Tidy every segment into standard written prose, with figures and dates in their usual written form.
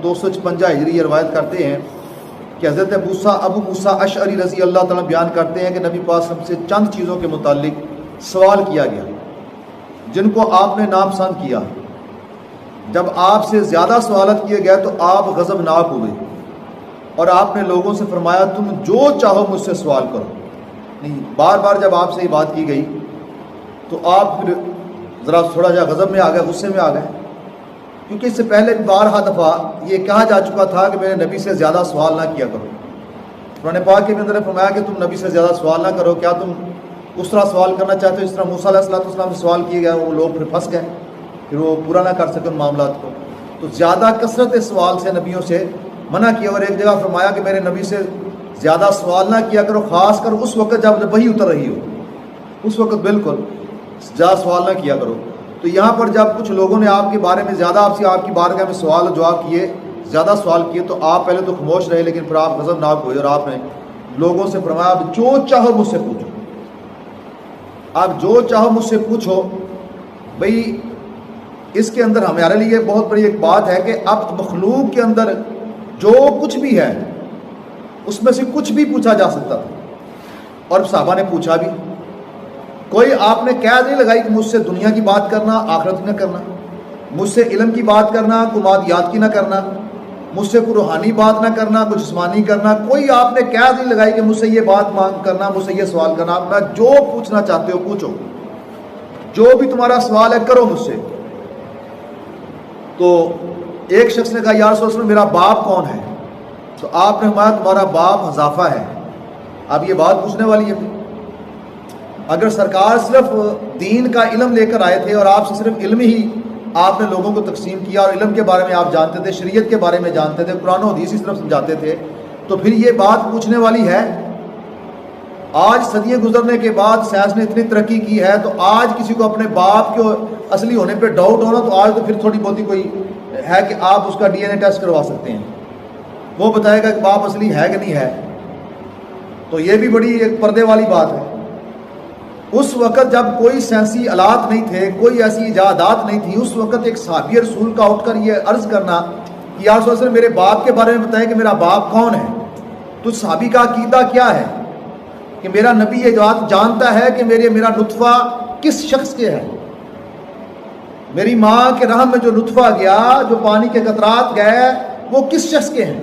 256 ہجری یہ روایت کرتے ہیں کہ حضرت ابو موسیٰ اشعری رضی اللہ تعالیٰ بیان کرتے ہیں کہ نبی پاک صلی اللہ علیہ وسلم سے چند چیزوں کے متعلق سوال کیا گیا جن کو آپ نے ناپسند کیا۔ جب آپ سے زیادہ سوالات کیے گئے تو آپ غضبناک ہوئے اور آپ نے لوگوں سے فرمایا تم جو چاہو مجھ سے سوال کرو۔ نہیں، بار بار جب آپ سے یہ بات کی گئی تو آپ پھر ذرا تھوڑا جا غضب میں آ گئے، غصے میں آ گئے، کیونکہ اس سے پہلے بارہا دفعہ یہ کہا جا چکا تھا کہ میرے نبی سے زیادہ سوال نہ کیا کرو۔ قرآن پاک کے اندر فرمایا کہ تم نبی سے زیادہ سوال نہ کرو۔ کیا تم اس طرح سوال کرنا چاہتے ہو اس طرح موسیٰ علیہ السلام سے سوال کیے گئے؟ وہ لوگ پھر پھنس گئے، پھر وہ پورا نہ کر سکے ان معاملات کو۔ تو زیادہ کثرت سوال سے نبیوں سے منع کیا، اور ایک جگہ فرمایا کہ میرے نبی سے زیادہ سوال نہ کیا کرو، خاص کر اس وقت جب وحی اتر رہی ہو، اس وقت بالکل زیادہ سوال نہ کیا کرو۔ تو یہاں پر جب کچھ لوگوں نے آپ کے بارے میں زیادہ آپ سے آپ کی بارگاہ میں سوال و جواب کیے، زیادہ سوال کیے، تو آپ پہلے تو خاموش رہے، لیکن پھر آپ غضبناک ہوئے اور آپ نے لوگوں سے فرمایا اب جو چاہو مجھ سے پوچھو، آپ جو چاہو مجھ سے پوچھو۔ بھئی اس کے اندر ہمارے لیے بہت بڑی ایک بات ہے کہ اب مخلوق کے اندر جو کچھ بھی ہے اس میں سے کچھ بھی پوچھا جا سکتا تھا، اور صحابہ نے پوچھا بھی۔ کوئی آپ نے قید نہیں لگائی کہ مجھ سے دنیا کی بات کرنا، آخرت کی نہ کرنا، مجھ سے علم کی بات کرنا، کوئی مادیات کی نہ کرنا، مجھ سے کوئی روحانی بات نہ کرنا، کوئی جسمانی کرنا۔ کوئی آپ نے قید نہیں لگائی کہ مجھ سے یہ بات مانگ کرنا، مجھ سے یہ سوال کرنا۔ آپ نے جو پوچھنا چاہتے ہو پوچھو، جو بھی تمہارا سوال ہے کرو مجھ سے۔ تو ایک شخص نے کہا یا رسول اللہ میرا باپ کون ہے؟ تو آپ نے فرمایا تمہارا باپ حذافہ ہے۔ اب یہ بات پوچھنے والی ہے۔ اگر سرکار صرف دین کا علم لے کر آئے تھے اور آپ سے صرف علم ہی آپ نے لوگوں کو تقسیم کیا اور علم کے بارے میں آپ جانتے تھے، شریعت کے بارے میں جانتے تھے، قرآن و حدیث اس طرف سمجھاتے تھے، تو پھر یہ بات پوچھنے والی ہے؟ آج صدیاں گزرنے کے بعد سائنس نے اتنی ترقی کی ہے، تو آج کسی کو اپنے باپ کے اصلی ہونے پہ ڈاؤٹ ہونا، تو آج تو پھر تھوڑی بہت ہی کوئی ہے کہ آپ اس کا ڈی این اے ٹیسٹ کروا سکتے ہیں، وہ بتائے گا کہ باپ اصلی ہے کہ نہیں ہے۔ تو یہ بھی بڑی ایک پردے والی بات ہے۔ اس وقت جب کوئی سائنسی آلات نہیں تھے، کوئی ایسی ایجادات نہیں تھی، اس وقت ایک صحابی رسول کا اٹھ کر یہ عرض کرنا کہ یا رسول اللہ میرے باپ کے بارے میں بتائیں کہ میرا باپ کون ہے۔ تو صحابی کا عقیدہ کیا ہے کہ میرا نبی یہ بات جانتا ہے کہ میرا نطفہ کس شخص کے ہے، میری ماں کے رحم میں جو نطفہ گیا، جو پانی کے قطرات گئے، وہ کس شخص کے ہیں۔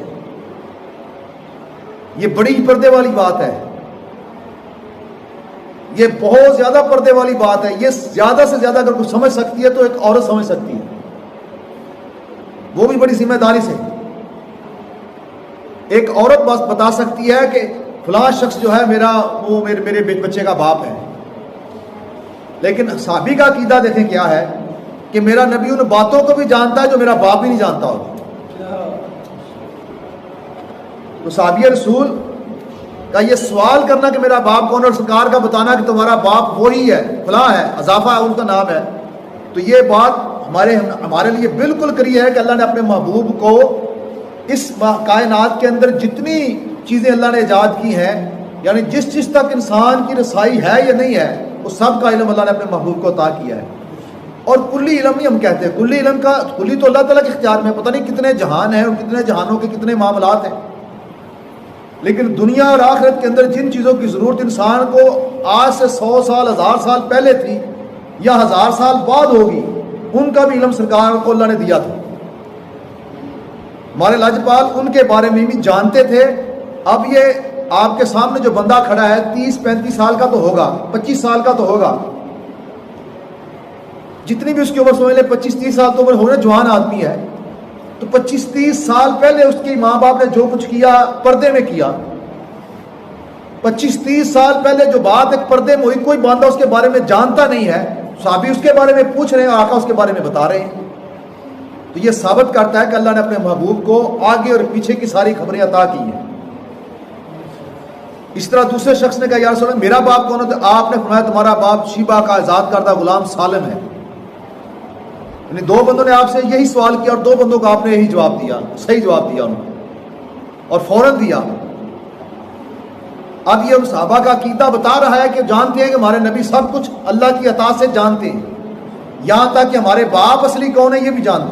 یہ بڑی پردے والی بات ہے، یہ بہت زیادہ پردے والی بات ہے۔ یہ زیادہ سے زیادہ اگر کوئی سمجھ سکتی ہے تو ایک عورت سمجھ سکتی ہے، وہ بھی بڑی ذمہ داری سے۔ ایک عورت بس بتا سکتی ہے کہ فلاں شخص جو ہے وہ میرے بچے کا باپ ہے، لیکن صحابی کا عقیدہ دیکھیں کیا ہے کہ میرا نبی ان باتوں کو بھی جانتا ہے جو میرا باپ بھی نہیں جانتا ہوگا۔ تو صحابی رسول کا یہ سوال کرنا کہ میرا باپ کون، اور سرکار کا بتانا کہ تمہارا باپ وہی ہے، فلاں ہے، حذافہ ہے، ان کا نام ہے، تو یہ بات ہمارے لیے بالکل کلیئر ہے کہ اللہ نے اپنے محبوب کو اس کائنات کے اندر جتنی چیزیں اللہ نے ایجاد کی ہیں، یعنی جس تک انسان کی رسائی ہے یا نہیں ہے، وہ سب کا علم اللہ نے اپنے محبوب کو عطا کیا ہے۔ اور کلی علم نہیں ہم کہتے ہیں، کلی علم کا کلی تو اللہ تعالیٰ کے اختیار میں، پتہ نہیں کتنے جہان ہیں اور کتنے جہانوں کے کتنے معاملات ہیں، لیکن دنیا اور آخرت کے اندر جن چیزوں کی ضرورت انسان کو آج سے 100 سال 1000 سال پہلے تھی یا 1000 سال بعد ہوگی، ان کا بھی علم سرکار کو اللہ نے دیا تھا۔ ہمارے لاجپال ان کے بارے میں بھی جانتے تھے۔ اب یہ آپ کے سامنے جو بندہ کھڑا ہے 30-35 سال کا تو ہوگا، 25 سال کا تو ہوگا، جتنی بھی اس کی عمر سمجھ لیں 25-30 سال تو عمر ہونے، جوان آدمی ہے، تو 25-30 سال پہلے اس کے ماں باپ نے جو کچھ کیا پردے میں کیا۔ 25-30 سال پہلے جو بات ایک پردے میں ہوئی، کوئی بندہ اس کے بارے میں جانتا نہیں ہے، صحابی اس کے بارے میں پوچھ رہے ہیں، آقا اس کے بارے میں بتا رہے ہیں۔ تو یہ ثابت کرتا ہے کہ اللہ نے اپنے محبوب کو آگے اور پیچھے کی ساری خبریں عطا کی ہیں۔ اس طرح دوسرے شخص نے کہا یا رسول اللہ میرا باپ کون ہے؟ تو آپ نے فرمایا تمہارا باپ شیبہ کا آزاد کردہ غلام سالم ہے۔ یعنی 2 بندوں نے آپ سے یہی سوال کیا اور 2 بندوں کو آپ نے یہی جواب دیا، صحیح جواب دیا انہوں نے، اور فوراً دیا۔ اب یہ صحابہ کا عقیدہ بتا رہا ہے کہ جانتے ہیں کہ ہمارے نبی سب کچھ اللہ کی عطا سے جانتے ہیں، یہاں تک کہ ہمارے باپ اصلی کون ہے یہ بھی جانتے ہیں۔